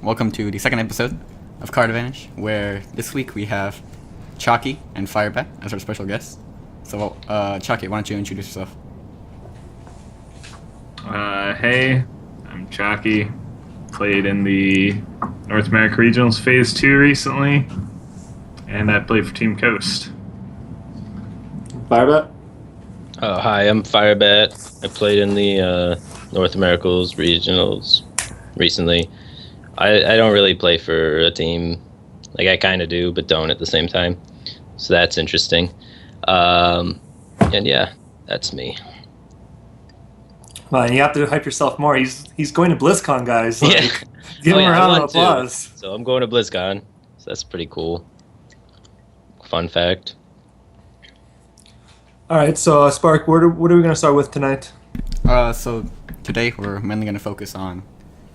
welcome to the second episode of Card Advantage, where this week we have Chakki and Firebat as our special guests. So, Chakki, why don't you introduce yourself? Hey, I'm Chakki. Played in the North America Regionals Phase 2 recently, and I played for Team Coast. Firebat? Hi, I'm Firebat. I played in the North Americas Regionals recently. I don't really play for a team. Like, I kind of do, but don't at the same time. So that's interesting. And yeah, that's me. Well, you have to hype yourself more. He's going to BlizzCon, guys. Like, Yeah. Give him a round of want to. applause. So I'm going to BlizzCon. So that's pretty cool. Fun fact. All right, so SpArk, what are we going to start with tonight? So today we're mainly going to focus on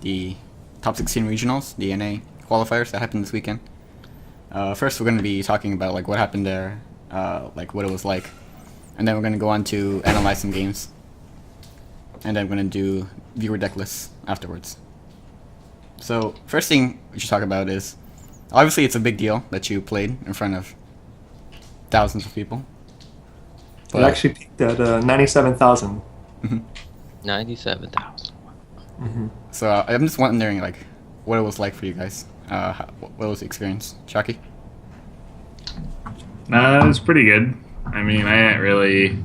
the top 16 regionals, the NA qualifiers that happened this weekend. First, we're going to be talking about like what happened there, like what it was like, and then we're going to go on to analyze some games, and then we're going to do viewer deck lists afterwards. So first thing we should talk about is, obviously it's a big deal that you played in front of thousands of people. It actually peaked at 97,000. 97,000. So I'm just wondering, like, what it was like for you guys. What was the experience, Chakki? It was pretty good. I mean, I didn't really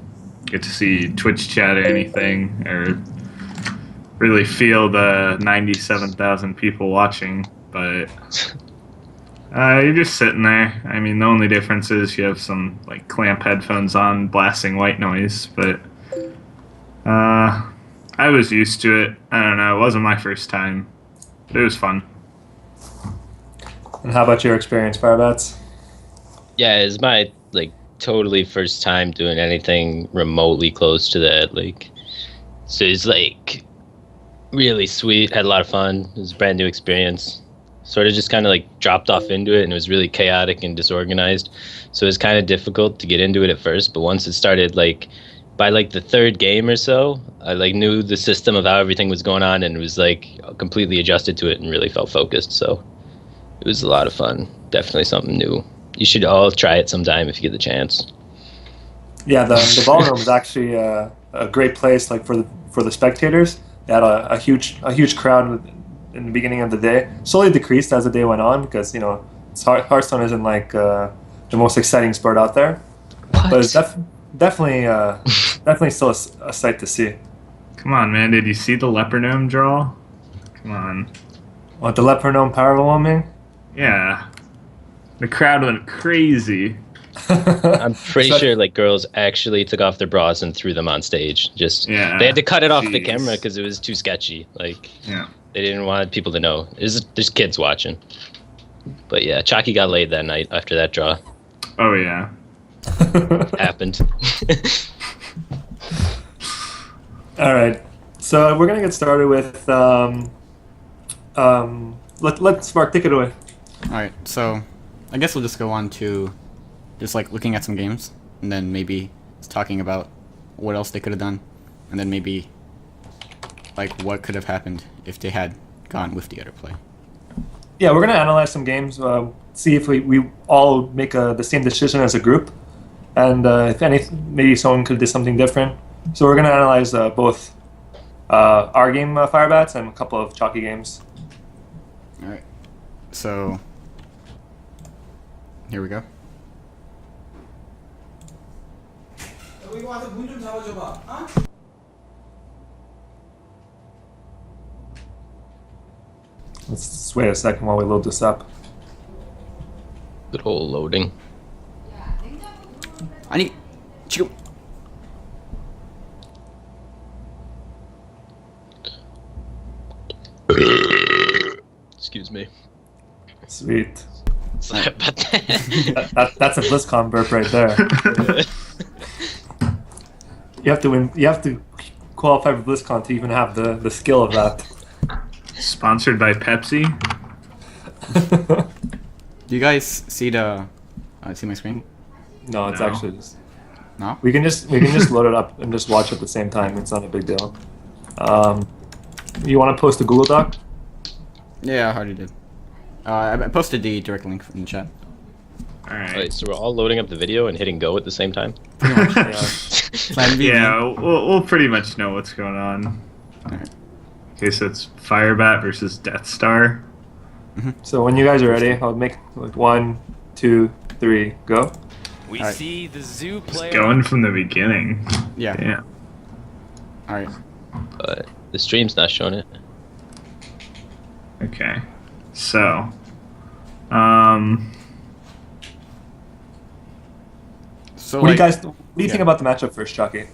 get to see Twitch chat or anything, or really feel the 97,000 people watching, but you're just sitting there. I mean, the only difference is you have some like clamp headphones on blasting white noise, but I was used to it. I don't know, it wasn't my first time, but it was fun. And how about your experience, Firebats? Yeah, it's my like totally first time doing anything remotely close to that. Like, so it's like really sweet. Had a lot of fun. It was a brand new experience. Sort of just kind of like dropped off into it, and it was really chaotic and disorganized. So it was kind of difficult to get into it at first. But once it started, like by like the third game or so, I like knew the system of how everything was going on, and it was like completely adjusted to it and really felt focused. So it was a lot of fun. Definitely something new. You should all try it sometime if you get the chance. Yeah, the ballroom is actually a great place, like for the spectators. They had a huge crowd in the beginning of the day. Slowly decreased as the day went on because Hearthstone isn't like the most exciting sport out there, What? but it's definitely still a sight to see. Come on, man, did you see the Leper Gnome draw? Come on. What, the Leper Gnome powerwhelming? Yeah. The crowd went crazy. I'm pretty sure like girls actually took off their bras and threw them on stage. Just Yeah, they had to cut it off the jeez. camera because it was too sketchy. Like Yeah. they didn't want people to know. There's kids watching. But yeah, Chakki got laid that night after that draw Oh, yeah. happened. All right, so we're gonna get started with let SpArk take it away. Alright, so I guess we'll just go on to just like looking at some games, and then maybe talking about what else they could have done, and then maybe like what could have happened if they had gone with the other play. Yeah, we're gonna analyze some games, see if we all make the same decision as a group, and if maybe someone could do something different. So we're gonna analyze both our game, Firebats, and a couple of Chakki games. Alright, so here we go. Let's wait a second while we load this up. Good whole loading. I need... Chico. Excuse me. Sweet. Sorry about that. That's a BlizzCon burp right there. You have to win. You have to qualify for BlizzCon to even have the skill of that. Sponsored by Pepsi. Do you guys see see my screen? No, it's No. actually just. No? We can just load it up and just watch at the same time. It's not a big deal. You want to post a Google Doc? Yeah, I already did. I posted the direct link in the chat. All right. Wait, so we're all loading up the video and hitting go at the same time? Pretty much. Plan B. Yeah, we'll pretty much know what's going on. Alright. Okay, so it's Firebat versus Death Star. So when you guys are ready, I'll make like 1, 2, 3, go. We Alright. see the zoo player. Going from the beginning. Yeah. Yeah. Alright. But the stream's not showing it. Okay. So, So What do you like, guys? What do you think about the matchup first, Chakki?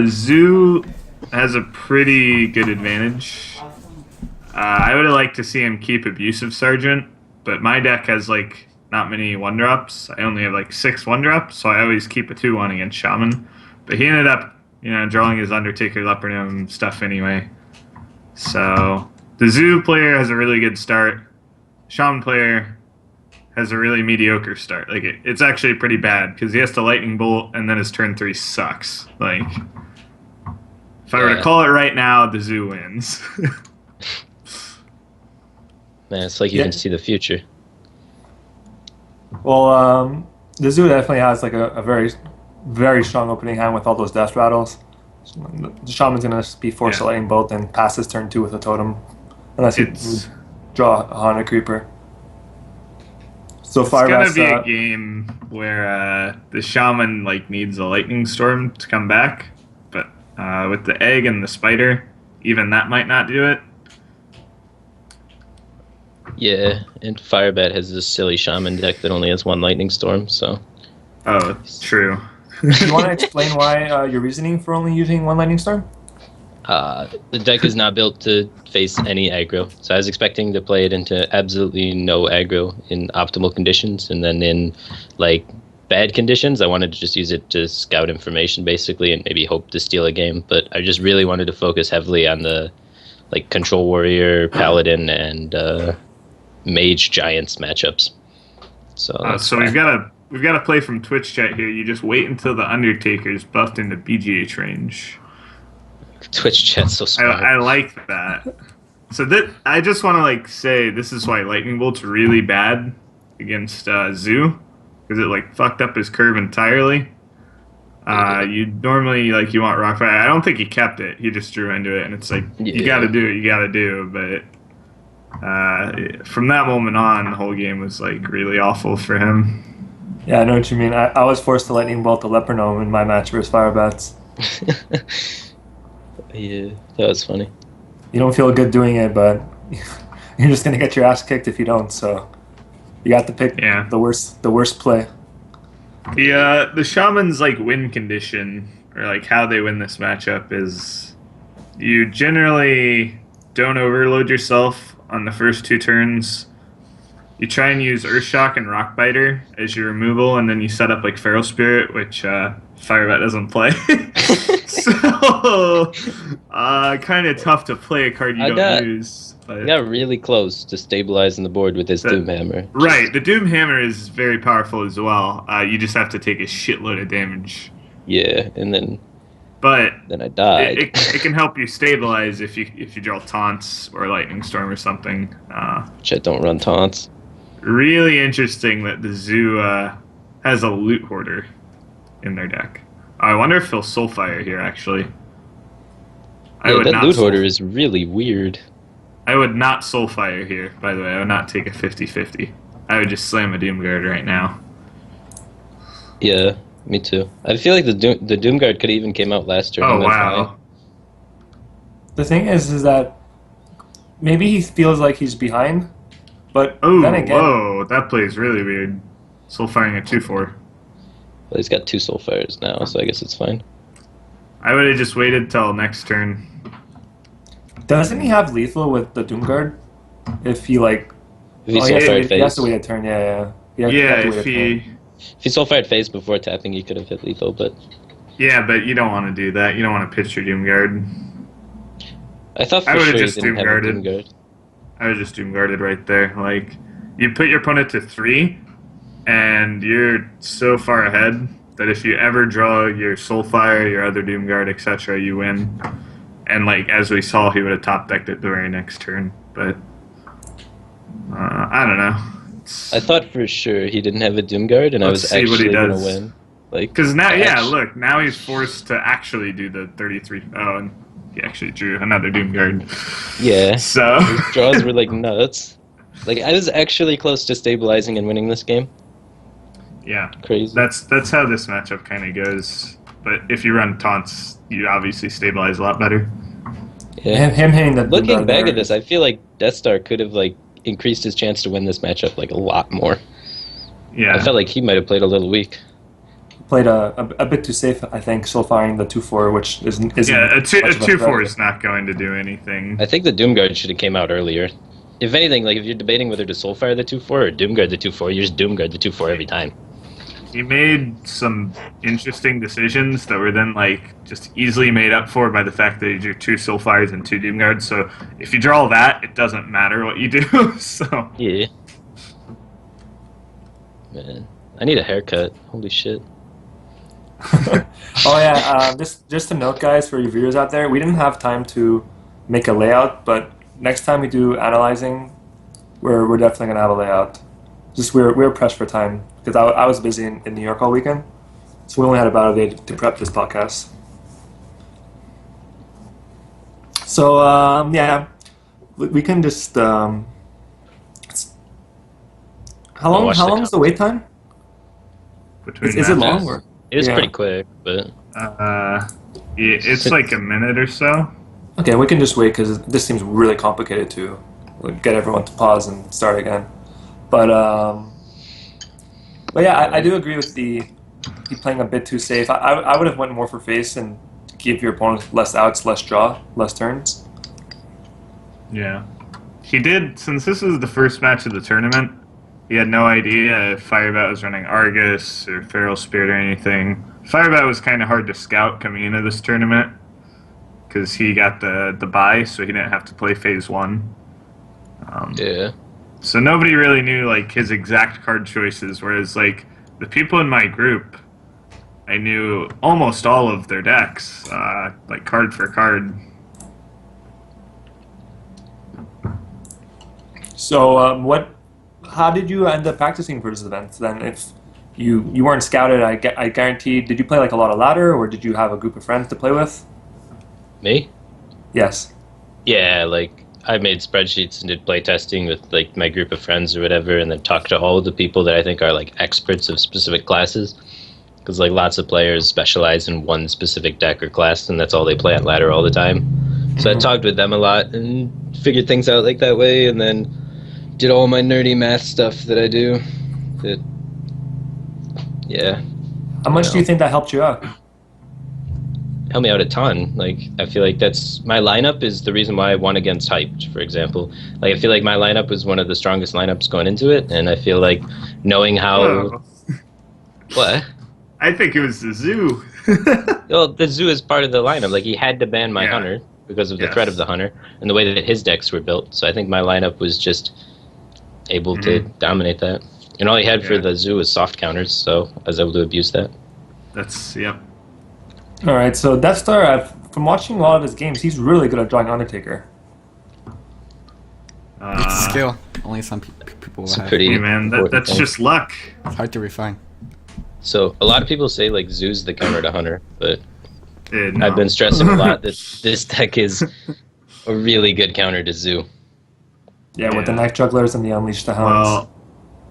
Zoo has a pretty good advantage. I would have liked to see him keep Abusive Sergeant, but my deck has like not many 1-drops. I only have like 6 1-drops, so I always keep a 2-1 against Shaman. But he ended up, drawing his Undertaker Leper Gnome stuff anyway. So the Zoo player has a really good start. Shaman player has a really mediocre start. Like it's actually pretty bad because he has to Lightning Bolt and then his turn 3 sucks. Like if I were to call it right now, the Zoo wins. Man, it's like you can see the future. Well, the Zoo definitely has like a very, very strong opening hand with all those death rattles. The Shaman's gonna be forced to Lightning Bolt and pass his turn 2 with a totem, unless you draw a Haunted Creeper. So It's gonna Firebat's be a game where the Shaman like needs a Lightning Storm to come back, but with the Egg and the Spider, even that might not do it. Yeah, and Firebat has this silly Shaman deck that only has 1 Lightning Storm, so... Oh, true. Do you want to explain why your reasoning for only using 1 Lightning Storm? The deck is not built to face any aggro, so I was expecting to play it into absolutely no aggro in optimal conditions, and then in, like, bad conditions, I wanted to just use it to scout information, basically, and maybe hope to steal a game, but I just really wanted to focus heavily on the, like, Control Warrior, Paladin, and Mage Giants matchups. So we've got a play from Twitch chat here. You just wait until the Undertaker's buffed into BGH range. Twitch chat's so smart. I like that. So that I just want to like say this is why Lightning Bolt's really bad against Zoo, because it like fucked up his curve entirely. You normally you want Rock Fire. I don't think he kept it. He just drew into it, and it's like you got to do what you got to do. But from that moment on, the whole game was like really awful for him. Yeah, I know what you mean. I was forced to Lightning Bolt the Leper Gnome in my match versus Firebats. Yeah, that was funny. You don't feel good doing it, but you're just gonna get your ass kicked if you don't. So you got to pick the worst play. The Shaman's like win condition, or like how they win this matchup, is you generally don't overload yourself on the first 2 turns. You try and use Earthshock and Rockbiter as your removal, and then you set up like Feral Spirit, which Firebat doesn't play. So, kind of tough to play a card you don't use. But I got really close to stabilizing the board with this Doom Hammer. Right, the Doom Hammer is very powerful as well. You just have to take a shitload of damage. Yeah, and then I died. It can help you stabilize if you draw taunts or Lightning Storm or something. Which I don't run taunts. Really interesting that the Zoo has a Loot Hoarder in their deck. I wonder if he'll Soulfire here, actually. Yeah, that Loot Hoarder is really weird. I would not Soulfire here, by the way. I would not take a 50-50. I would just slam a Doomguard right now. Yeah, me too. I feel like the Doomguard could have even came out last turn. Oh, wow. The thing is that maybe he feels like he's behind, but oh, then again... whoa, that play is really weird. Soulfiring a 2/4. Well, he's got 2 Soulfires now, so I guess it's fine. I would have just waited till next turn. Doesn't he have lethal with the Doomguard? If he If he Soulfired he has Phase. to wait a turn, yeah. If he Soulfired Phase before tapping, he could have hit lethal, but... Yeah, but you don't want to do that. You don't want to pitch your Doomguard. I thought for I sure would've he just didn't have a Doomguarded. Doomguard. I was just Doomguarded right there. Like, you put your opponent to 3, and you're so far ahead that if you ever draw your Soulfire, your other Doomguard, etc., you win. And like as we saw, he would have top decked it the very next turn. But I don't know. I thought for sure he didn't have a Doomguard, and I Let's was see what he actually gonna does. win. Like, Because now, I yeah, actu- look, now he's forced to actually do the 33. Oh, and he actually drew another Doomguard. Yeah, So. his draws were like nuts. Like, I was actually close to stabilizing and winning this game. Yeah, Crazy. that's how this matchup kind of goes. But if you run taunts, you obviously stabilize a lot better. Yeah. Him hitting the Looking Doomguard back there at this, I feel like Death Star could have like increased his chance to win this matchup like a lot more. Yeah, I felt like he might have played a little weak. played a bit too safe, I think, so firing the 2-4, which isn't yeah. A much of a 2-4 threat. is not going to do anything. I think the Doomguard should have came out earlier. If anything, like if you're debating whether to Soulfire the 2-4 or Doomguard the 2-4, you just Doomguard the 2-4 every time. He made some interesting decisions that were then like just easily made up for by the fact that he drew 2 Soulfires and 2 Doomguards. So if you draw that, it doesn't matter what you do. So Yeah. Man, I need a haircut. Holy shit. Oh yeah, just a note, guys, for your viewers out there, we didn't have time to make a layout, but next time we do analyzing, we're definitely gonna have a layout. Just we're pressed for time because I was busy in New York all weekend, so we only had about a day to prep this podcast. So yeah, we can just how long watch how the long is the wait time? between Is it matches, long or? It was Yeah. pretty quick, but yeah, it's like a minute or so. Okay, we can just wait because this seems really complicated to get everyone to pause and start again. But yeah, I do agree with the he playing a bit too safe. I would have went more for face and give your opponent less outs, less draw, less turns. Yeah. He did, since this was the first match of the tournament, he had no idea if Firebat was running Argus or Feral Spirit or anything. Firebat was kind of hard to scout coming into this tournament because he got the bye, so he didn't have to play Phase 1. yeah. So nobody really knew like his exact card choices, whereas like the people in my group, I knew almost all of their decks, like card for card. So how did you end up practicing for this event then? If you weren't scouted, I guarantee. Did you play like a lot of ladder, or did you have a group of friends to play with? Me? Yes. Yeah, like I made spreadsheets and did play testing with like my group of friends or whatever, and then talked to all of the people that I think are like experts of specific classes. Because like lots of players specialize in one specific deck or class, and that's all they play at ladder all the time. So I talked with them a lot and figured things out like that way, and then did all my nerdy math stuff that I do. That, yeah, How much do you think that helped you out? helped me out a ton. Like I feel like that's my lineup is the reason why I won against Hyped, for example. Like I feel like my lineup was one of the strongest lineups going into it, and I feel like knowing how Whoa. what. I think it was the zoo. Well, the zoo is part of the lineup. Like he had to ban my Yeah. hunter because of the Yes. threat of the hunter and the way that his decks were built. So I think my lineup was just able to dominate that. And all he had for Yeah. the zoo was soft counters, so I was able to abuse that. That's, yep. All right, so Death Star, from watching a lot of his games, he's really good at drawing Undertaker. It's a skill. Only some people will It's a have. pretty Hey man, important that's thing. just luck. It's hard to refine. So a lot of people say like zoo's the counter to hunter, but No. I've been stressing a lot that this deck is a really good counter to zoo. Yeah, with the Yeah. Night Jugglers and the Unleash the Hounds. Well,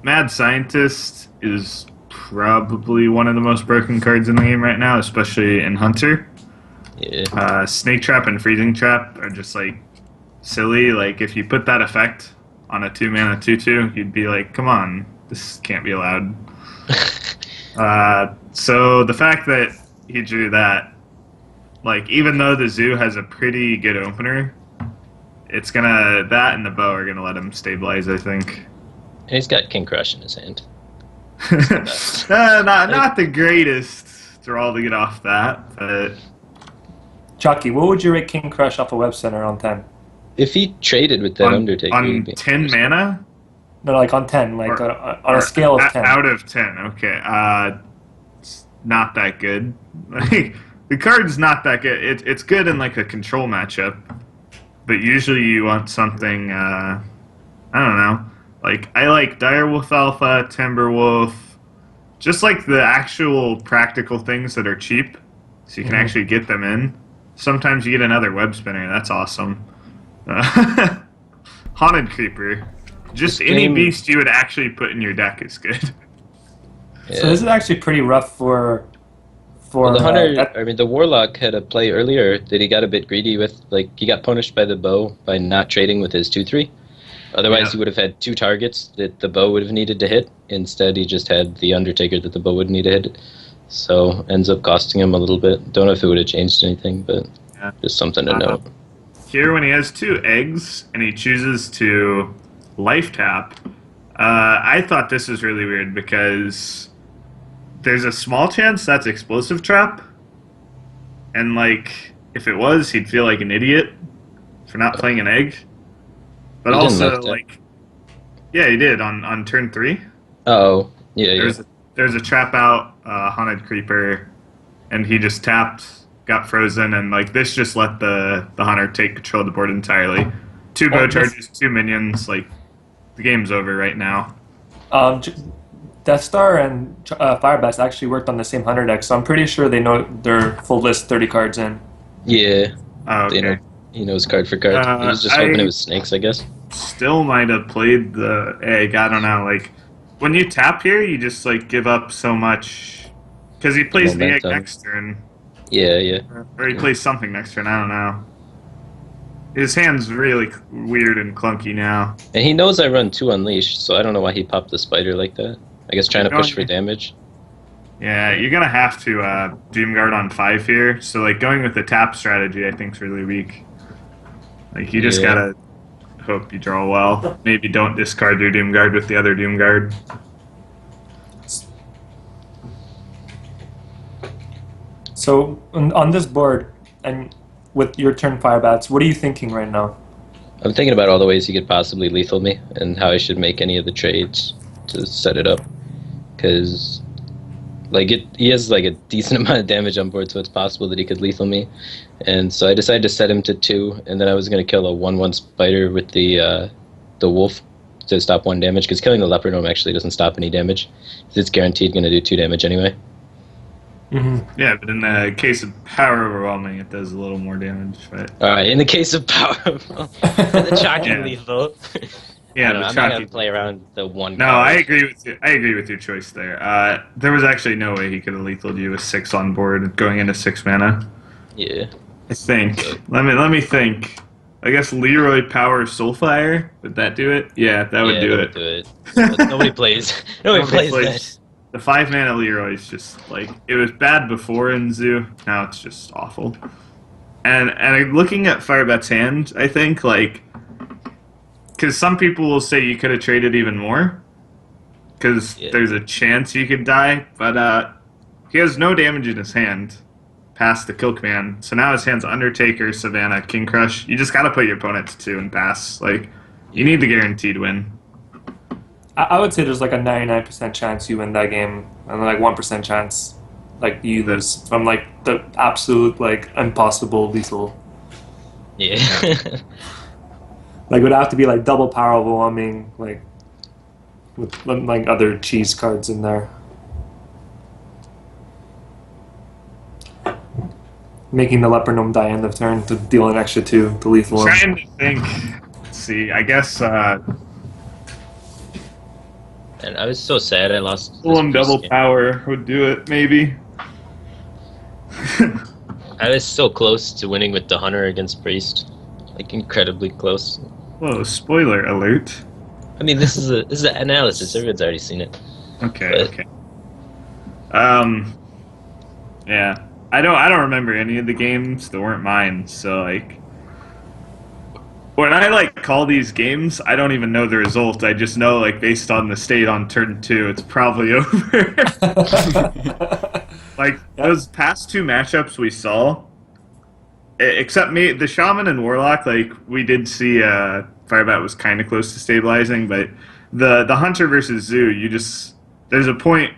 Mad Scientist is probably one of the most broken cards in the game right now, especially in Hunter. Yeah. Snake Trap and Freezing Trap are just like silly. Like if you put that effect on a 2-mana 2/2, you'd be like, come on, this can't be allowed. So the fact that he drew that, like even though the zoo has a pretty good opener, it's gonna that and the bow are gonna let him stabilize, I think. And he's got King Crush in his hand. Not the greatest draw to get off that, but Chakki, what would you rate King Crush off a Web Center on 10? If he traded with that Undertaker, on he'd be 10 mana. No, like on 10, like Or- on a scale of 10. Out of 10, okay. It's not that good. Like the card's not that good. It's good in like a control matchup, but usually you want something. I don't know. Like, I like Direwolf Alpha, Timberwolf, just like the actual practical things that are cheap, so you can actually get them in. Sometimes you get another web spinner. That's awesome. Haunted Creeper. Just This any game- beast you would actually put in your deck is good. Yeah. So this is actually pretty rough for Well, the hunter, that- I mean, the warlock had a play earlier that he got a bit greedy with. Like, he got punished by the bow by not trading with his 2/3. Otherwise, Yeah. he would have had 2 targets that the bow would have needed to hit. Instead, he just had the Undertaker that the bow would need to hit. So, ends up costing him a little bit. Don't know if it would have changed anything, but Yeah. just something to note. Here, when he has 2 eggs and he chooses to life tap, I thought this was really weird because there's a small chance that's explosive trap, and like if it was, he'd feel like an idiot for not playing an egg. But He didn't also, life tap. like, yeah, he did on turn 3. Oh, yeah, yeah. There's a trap out, Haunted Creeper, and he just tapped, got frozen, and like this just let the hunter take control of the board entirely. 2 bow Oh, this- charges, 2 minions, like the game's over right now. Death Star and Firebat actually worked on the same hunter deck, so I'm pretty sure they know their full list 30 cards in. Yeah, Oh, they know, okay. he knows card for card. He was just hoping it was snakes, I guess. Still might have played the egg. I don't know. Like when you tap here, you just like give up so much because he plays the egg Momentum. next turn, Yeah, yeah. or he plays something next turn. I don't know. His hand's really weird and clunky now. And he knows I run 2 Unleash, so I don't know why he popped the spider like that. I guess trying to push for damage. Yeah, you're gonna have to Doomguard on 5 here. So like going with the tap strategy, I think is really weak. Like you just Yeah. gotta hope you draw well. Maybe don't discard your Doomguard with the other Doomguard. So on this board, and with your turn Firebats, what are you thinking right now? I'm thinking about all the ways he could possibly lethal me and how I should make any of the trades to set it up. Because, like, he has, like, a decent amount of damage on board, so it's possible that he could lethal me. And so I decided to set him to 2, and then I was going to kill a 1/1 spider with the wolf to stop 1 damage, because killing the leopard gnome actually doesn't stop any damage. It's guaranteed going to do 2 damage anyway. Yeah, but in the case of power overwhelming, it does a little more damage. But Alright, in the case of power, the Chakki Yeah. lethal. yeah, I don't know, the I'm not going Chakki. to play around the 1 No, power. I agree with you. I agree with your choice there. There was actually no way he could have lethaled you with 6 on board going into 6 mana. Yeah. I think. Let me think. I guess Leroy Power Soulfire. Would that do it? Yeah, that would do that it. But nobody plays. Nobody plays that. The 5 mana Leroy is just like it was bad before in Zoo. Now it's just awful. And looking at Firebat's hand, I think like because some people will say you could have traded even more because Yeah. there's a chance you could die, but he has no damage in his hand past the kill command. So now his hand's Undertaker, Savannah, King Crush. You just got to put your opponent to 2 and pass. Like you need the guaranteed win. I would say there's like a 99% chance you win that game, and like 1% chance like you lose from like the absolute like impossible lethal. Yeah. Like it would have to be like double power overwhelming, like with like other cheese cards in there. Making the leopard gnome die end of turn to deal an extra 2 to lethal him. Trying to think. Let's see. I guess And I was so sad I lost. this full and priest double game. power would do it, maybe. I was so close to winning with the hunter against priest, like incredibly close. Whoa! Spoiler alert. I mean, this is an analysis. Everyone's already seen it. Okay. But- Okay. Yeah. I don't remember any of the games that weren't mine. So like, when I like call these games, I don't even know the result. I just know like based on the state on turn 2, it's probably over. Like those past 2 matchups we saw, except me, the Shaman and Warlock, like we did see Firebat was kind of close to stabilizing, but the Hunter versus Zoo, there's a point